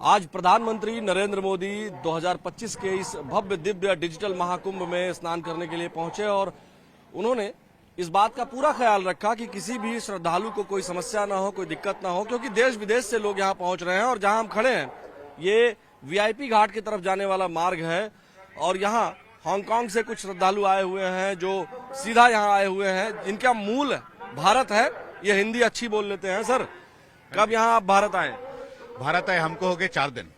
आज प्रधानमंत्री नरेंद्र मोदी 2025 के इस भव्य दिव्य डिजिटल महाकुंभ में स्नान करने के लिए पहुंचे और उन्होंने इस बात का पूरा ख्याल रखा कि किसी भी श्रद्धालु को कोई समस्या ना हो, कोई दिक्कत ना हो, क्योंकि देश विदेश से लोग यहां पहुंच रहे हैं। और जहां हम खड़े हैं ये वीआईपी घाट की तरफ जाने वाला मार्ग है और यहाँ हांगकांग से कुछ श्रद्धालु आए हुए हैं जो सीधा यहाँ आए हुए हैं, जिनका मूल भारत है। ये हिंदी अच्छी बोल लेते हैं। सर, कब यहाँ आप भारत आए? भारत आए हमको हो गए 4 दिन।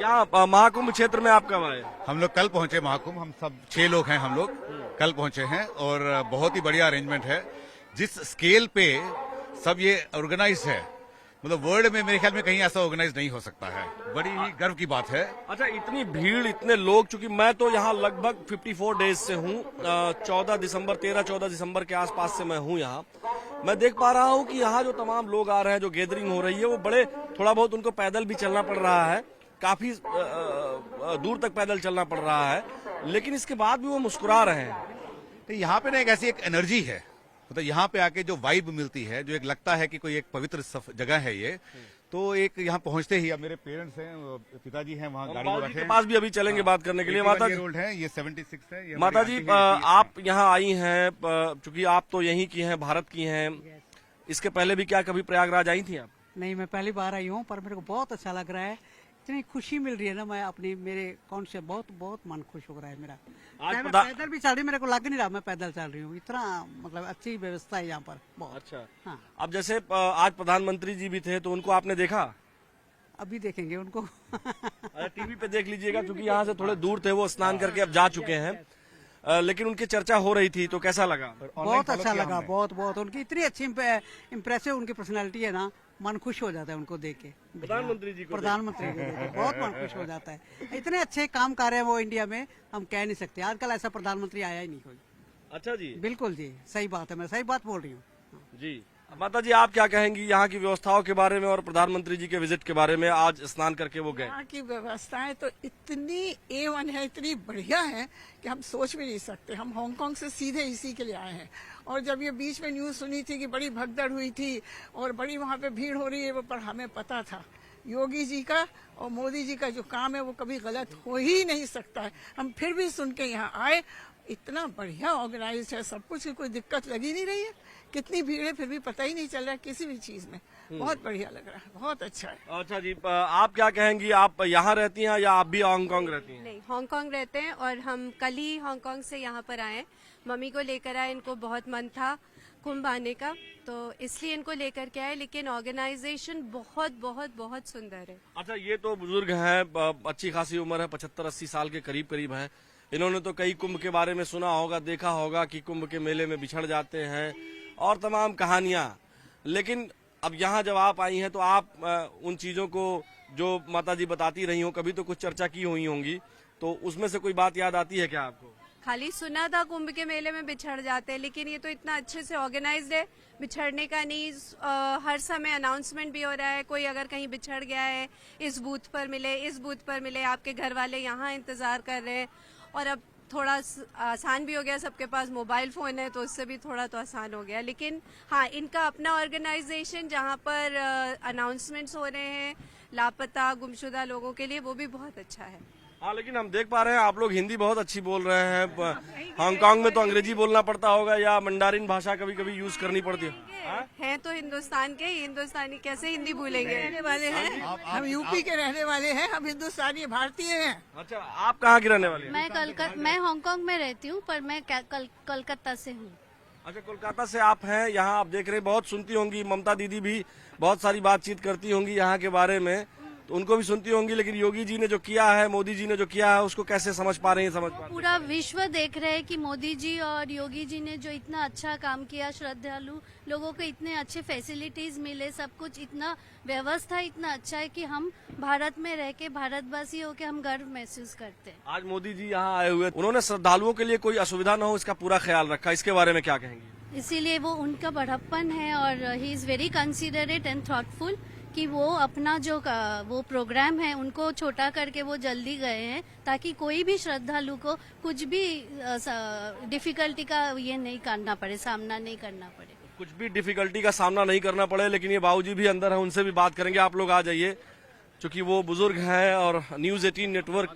यहाँ महाकुंभ क्षेत्र में आप कब आए? हम लोग कल पहुंचे महाकुंभ। हम सब 6 लोग हैं, हम लोग कल पहुंचे हैं और बहुत ही बढ़िया अरेंजमेंट है। जिस स्केल पे सब ये ऑर्गेनाइज है, मतलब वर्ल्ड में मेरे ख्याल में कहीं ऐसा ऑर्गेनाइज नहीं हो सकता है। बड़ी ही गर्व की बात है। अच्छा, इतनी भीड़, इतने लोग, चूंकि मैं तो यहाँ लगभग 54 डेज से हूँ, 13-14 दिसंबर के आसपास से मैं हूँ यहाँ। मैं देख पा रहा हूँ कि यहाँ जो तमाम लोग आ रहे हैं, जो गैदरिंग हो रही है, वो बड़े थोड़ा बहुत उनको पैदल भी चलना पड़ रहा है, काफी दूर तक पैदल चलना पड़ रहा है, लेकिन इसके बाद भी वो मुस्कुरा रहे हैं। तो यहाँ पे ना एक ऐसी एक एनर्जी है, मतलब यहाँ पे आके जो वाइब मिलती है, जो एक लगता है कि कोई एक पवित्र जगह है ये। तो एक यहाँ पहुंचते ही, अब मेरे पेरेंट्स हैं, पिताजी हैं वहाँ गाड़ी में बैठे के पास भी अभी चलेंगे बात करने के लिए। माता जी रोड है, ये 76 है। माता जी, आप यहाँ आई हैं, चूंकि आप तो यहीं की हैं, भारत की हैं। इसके पहले भी क्या कभी प्रयागराज आई थी आप? नहीं, मैं पहली बार आई हूँ, पर मेरे को बहुत अच्छा लग रहा है। इतनी खुशी मिल रही है ना, मैं अपनी मेरे अकाउंट से बहुत मन खुश हो रहा है मेरा। मैं पैदल भी चल रही हूँ, मेरे को लग नहीं रहा मैं पैदल चल रही हूँ। इतना मतलब अच्छी व्यवस्था है यहाँ पर, बहुत अच्छा। हाँ। अब जैसे आज प्रधानमंत्री जी भी थे, तो उनको आपने देखा? अभी देखेंगे उनको। अरे टीवी पे देख लीजिएगा, क्योंकि यहाँ से थोड़े दूर थे, वो स्नान करके अब जा चुके हैं। लेकिन उनकी चर्चा हो रही थी, तो कैसा लगा? बहुत अच्छा लगा, बहुत उनकी इतनी अच्छी इम्प्रेसिव उनकी पर्सनैलिटी है ना, मन खुश हो जाता है उनको देख के। प्रधानमंत्री जी को बहुत मन खुश हो जाता है। इतने अच्छे काम कर रहे हैं वो इंडिया में, हम कह नहीं सकते। आजकल ऐसा प्रधानमंत्री आया ही नहीं कोई। अच्छा जी, बिल्कुल जी, सही बात है, मैं सही बात बोल रही हूँ जी। माता जी, आप क्या कहेंगी यहाँ की व्यवस्थाओं के बारे में और प्रधानमंत्री जी के विजिट के बारे में? आज स्नान करके वो गए। यहाँ की व्यवस्थाएं तो इतनी A1 है, इतनी बढ़िया है कि हम सोच भी नहीं सकते। हम हांगकांग से सीधे इसी के लिए आए हैं। और जब ये बीच में न्यूज़ सुनी थी कि बड़ी भगदड़ हुई थी और बड़ी वहाँ पे भीड़ हो रही है, पर हमें पता था योगी जी का और मोदी जी का जो काम है वो कभी गलत हो ही नहीं सकता है। हम फिर भी सुन के यहाँ आए। इतना बढ़िया ऑर्गेनाइज है सब कुछ, कोई दिक्कत लगी नहीं रही है। कितनी भीड़ है फिर भी पता ही नहीं चल रहा है किसी भी चीज में। बहुत बढ़िया लग रहा है, बहुत अच्छा है। अच्छा जी, आप क्या कहेंगी? आप यहाँ रहती हैं या आप भी हांगकांग रहती हैं? नहीं, हांगकांग रहते हैं और हम कल ही हांगकांग से यहाँ पर आए। मम्मी को लेकर आए, इनको बहुत मन था कुंभ आने का, तो इसलिए इनको लेकर के आए। लेकिन ऑर्गेनाइजेशन बहुत सुंदर है। अच्छा, ये तो बुजुर्ग हैं, अच्छी खासी उम्र है, 75-80 साल के करीब हैं। इन्होंने तो कई कुंभ के बारे में सुना होगा, देखा होगा कि कुंभ के मेले में बिछड़ जाते हैं और तमाम कहानियां। लेकिन अब यहाँ जब आप आई हैं तो आप उन चीजों को जो माता जी बताती रही हो, कभी तो कुछ चर्चा की हुई होंगी, तो उसमें से कोई बात याद आती है क्या आपको? खाली सुना था कुंभ के मेले में बिछड़ जाते हैं, लेकिन ये तो इतना अच्छे से ऑर्गेनाइज्ड है, बिछड़ने का नहीं। हर समय अनाउंसमेंट भी हो रहा है, कोई अगर कहीं बिछड़ गया है, इस बूथ पर मिले, इस बूथ पर मिले। आपके घर वाले यहाँ इंतजार कर रहे हैं। और अब थोड़ा आसान भी हो गया, सबके पास मोबाइल फोन है, तो उससे भी थोड़ा तो आसान हो गया। लेकिन हाँ, इनका अपना ऑर्गेनाइजेशन जहाँ पर अनाउंसमेंट्स हो रहे हैं लापता गुमशुदा लोगों के लिए, वो भी बहुत अच्छा है। हाँ, लेकिन हम देख पा रहे हैं आप लोग हिंदी बहुत अच्छी बोल रहे हैं। हांगकांग में तो अंग्रेजी बोलना पड़ता होगा या मंडारिन भाषा कभी कभी यूज करनी पड़ती है। हैं तो हिंदुस्तान के, हिंदुस्तानी कैसे हिंदी भूलेंगे? रहने वाले हैं हम, यूपी के रहने वाले हैं, हम हिंदुस्तानी भारतीय हैं। अच्छा, आप कहाँ की रहने वाली हैं? मैं हांगकांग में रहती हूँ, पर मैं कोलकाता से हूँ। अच्छा, कोलकाता से आप हैं यहाँ। आप देख रहे हैं, बहुत सुनती होंगी ममता दीदी भी, बहुत सारी बातचीत करती होंगी यहाँ के बारे में, तो उनको भी सुनती होंगी। लेकिन योगी जी ने जो किया है, मोदी जी ने जो किया है, उसको कैसे समझ पा रही हैं? पूरा विश्व देख रहे हैं कि मोदी जी और योगी जी ने जो इतना अच्छा काम किया, श्रद्धालु लोगों को इतने अच्छे फैसिलिटीज मिले, सब कुछ इतना व्यवस्था इतना अच्छा है कि हम भारत में रह के, भारतवासी होके हम गर्व महसूस करते हैं। आज मोदी जी यहाँ आए हुए, उन्होंने श्रद्धालुओं के लिए कोई असुविधा न हो इसका पूरा ख्याल रखा। इसके बारे में क्या कहेंगी? इसीलिए वो उनका बड़प्पन है और he is very considerate and thoughtful कि वो अपना जो वो प्रोग्राम है उनको छोटा करके वो जल्दी गए हैं, ताकि कोई भी श्रद्धालु को कुछ भी डिफिकल्टी का ये नहीं करना पड़े, सामना नहीं करना पड़े, कुछ भी डिफिकल्टी का सामना नहीं करना पड़े। लेकिन ये बाबूजी भी अंदर है, उनसे भी बात करेंगे। आप लोग आ जाइए। चूंकि वो बुजुर्ग हैं और न्यूज 18 नेटवर्क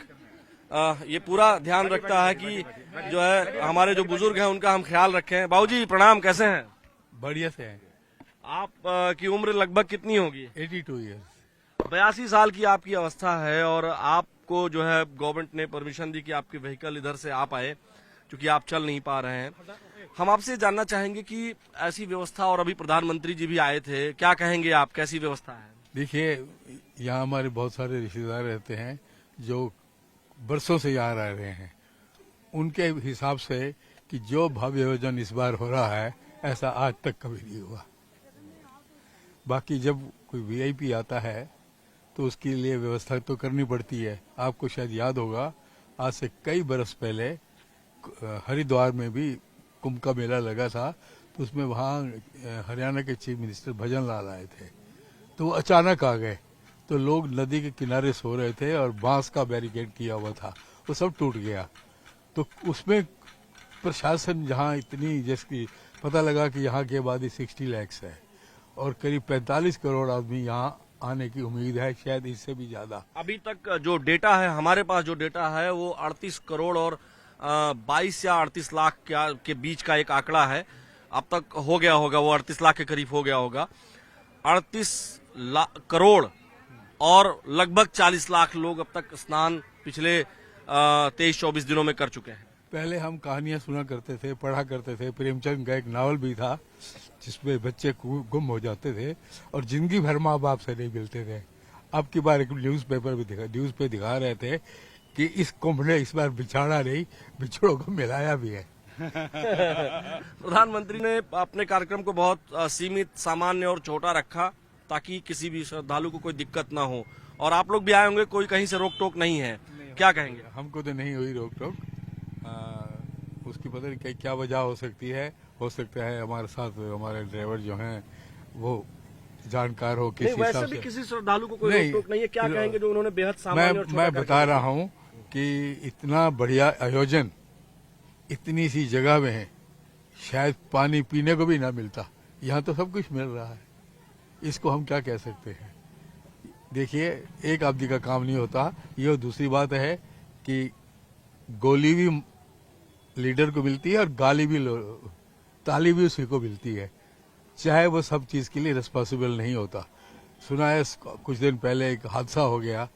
ये पूरा ध्यान रखता है कि जो है हमारे जो बुजुर्ग हैं उनका हम ख्याल रखें। बाबूजी प्रणाम, कैसे हैं? बढ़िया से हैं। आप की उम्र लगभग कितनी होगी? 82 ईयर्स। 82 साल की आपकी अवस्था है और आपको जो है गवर्नमेंट ने परमिशन दी कि आपके व्हीकल इधर से आप आए, क्योंकि आप चल नहीं पा रहे हैं। हम आपसे जानना चाहेंगे कि ऐसी व्यवस्था, और अभी प्रधानमंत्री जी भी आए थे, क्या कहेंगे आप, कैसी व्यवस्था है? देखिए, यहाँ हमारे बहुत सारे रिश्तेदार रहते हैं जो बरसों से यहाँ रह रहे हैं। उनके हिसाब से कि जो भव्य आयोजन इस बार हो रहा है ऐसा आज तक कभी नहीं हुआ। बाकी जब कोई वीआईपी आता है तो उसके लिए व्यवस्था तो करनी पड़ती है। आपको शायद याद होगा, आज से कई बरस पहले हरिद्वार में भी कुंभ का मेला लगा था, तो उसमें वहाँ हरियाणा के चीफ मिनिस्टर भजन लाल आए थे, तो वो अचानक आ गए। तो लोग नदी के किनारे सो रहे थे और बांस का बैरिकेड किया हुआ था, वो सब टूट गया। तो उसमें प्रशासन जहाँ इतनी, जैसे पता लगा कि यहाँ की आबादी 60 लाख है और करीब 45 करोड़ आदमी यहाँ आने की उम्मीद है, शायद इससे भी ज्यादा। अभी तक जो डेटा है, हमारे पास जो डेटा है वो 38 करोड़ और 22 या 38 लाख के बीच का एक आंकड़ा है। अब तक हो गया होगा, वो 38 लाख के करीब हो गया होगा। 38 करोड़ और लगभग 40 लाख लोग अब तक स्नान पिछले 23-24 दिनों में कर चुके हैं। पहले हम कहानियां सुना करते थे, पढ़ा करते थे। प्रेमचंद का एक नावल भी था जिसमें बच्चे गुम हो जाते थे और जिंदगी भर माँ बाप से नहीं मिलते थे। अब की बार एक न्यूज पे दिखा रहे थे कि इस कुंभ ने इस बार बिछाड़ा नहीं, बिछड़ों को मिलाया भी है। प्रधानमंत्री ने अपने कार्यक्रम को बहुत सीमित, सामान्य और छोटा रखा ताकि किसी भी श्रद्धालु को कोई दिक्कत ना हो। और आप लोग भी आए होंगे, कोई कहीं से रोक टोक नहीं है, क्या कहेंगे? हमको तो नहीं हुई रोक टोक। उसकी पता नहीं क्या वजह हो सकती है। हो सकता है हमारे साथ हमारे ड्राइवर जो हैं वो जानकार हो किसी वैसे हिसाब भी से। किसी श्रद्धालु को कोई रोक टोक नहीं है, क्या कहेंगे जो उन्होंने बेहद सामान्य और छोटा मैं बता रहा हूँ कि इतना बढ़िया आयोजन इतनी सी जगह में है, शायद पानी पीने को भी ना मिलता, यहाँ तो सब कुछ मिल रहा है। इसको हम क्या कह सकते हैं? देखिए, एक आदमी का काम नहीं होता। ये दूसरी बात है कि गोली भी लीडर को मिलती है और ताली भी उसी को मिलती है, चाहे वो सब चीज के लिए रिस्पॉन्सिबल नहीं होता। सुना है कुछ दिन पहले एक हादसा हो गया,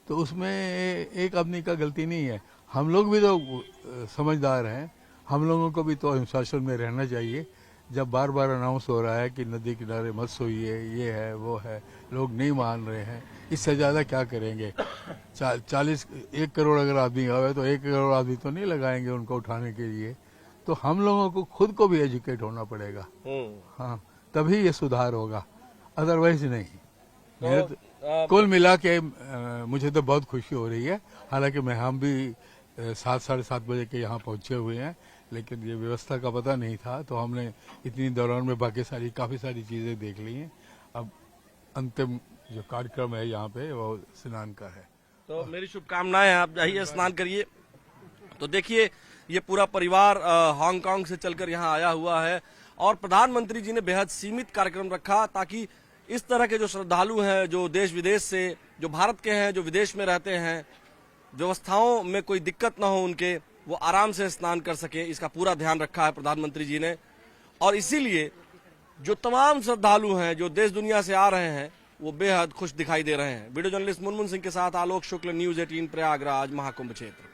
तो उसमें एक आदमी का गलती नहीं है। हम लोग भी तो समझदार हैं, हम लोगों को भी तो अनुशासन में रहना चाहिए। जब बार बार अनाउंस हो रहा है कि नदी किनारे मत सोइए, ये है वो है, लोग नहीं मान रहे हैं, इससे ज्यादा क्या करेंगे? 1 करोड़ अगर आदमी आवे तो 1 करोड़ आदमी तो नहीं लगाएंगे उनको उठाने के लिए। तो हम लोगों को खुद को भी एजुकेट होना पड़ेगा, हाँ, तभी ये सुधार होगा, अदरवाइज नहीं। कुल मिला के मुझे तो बहुत खुशी हो रही है। हालांकि हम भी 7 साढ़े 7 बजे के यहाँ पहुंचे हुए हैं, लेकिन ये व्यवस्था का पता नहीं था, तो हमने इतनी दौरान में काफी सारी चीजें देख ली हैं। अब अंतिम जो कार्यक्रम है यहाँ पे वो स्नान का है। तो मेरी शुभकामनाएं, आप जाइए स्नान करिए। तो देखिए, ये पूरा परिवार हांगकांग से चलकर यहाँ आया हुआ है और प्रधानमंत्री जी ने बेहद सीमित कार्यक्रम रखा ताकि इस तरह के जो श्रद्धालु हैं, जो देश विदेश से, जो भारत के हैं, जो विदेश में रहते हैं, व्यवस्थाओं में कोई दिक्कत ना हो उनके, वो आराम से स्नान कर सके। इसका पूरा ध्यान रखा है प्रधानमंत्री जी ने। और इसीलिए जो तमाम श्रद्धालु हैं, जो देश दुनिया से आ रहे हैं, वो बेहद खुश दिखाई दे रहे हैं। वीडियो जर्नलिस्ट मुनमुन सिंह के साथ आलोक शुक्ल, न्यूज 18 प्रयागराज महाकुंभ क्षेत्र।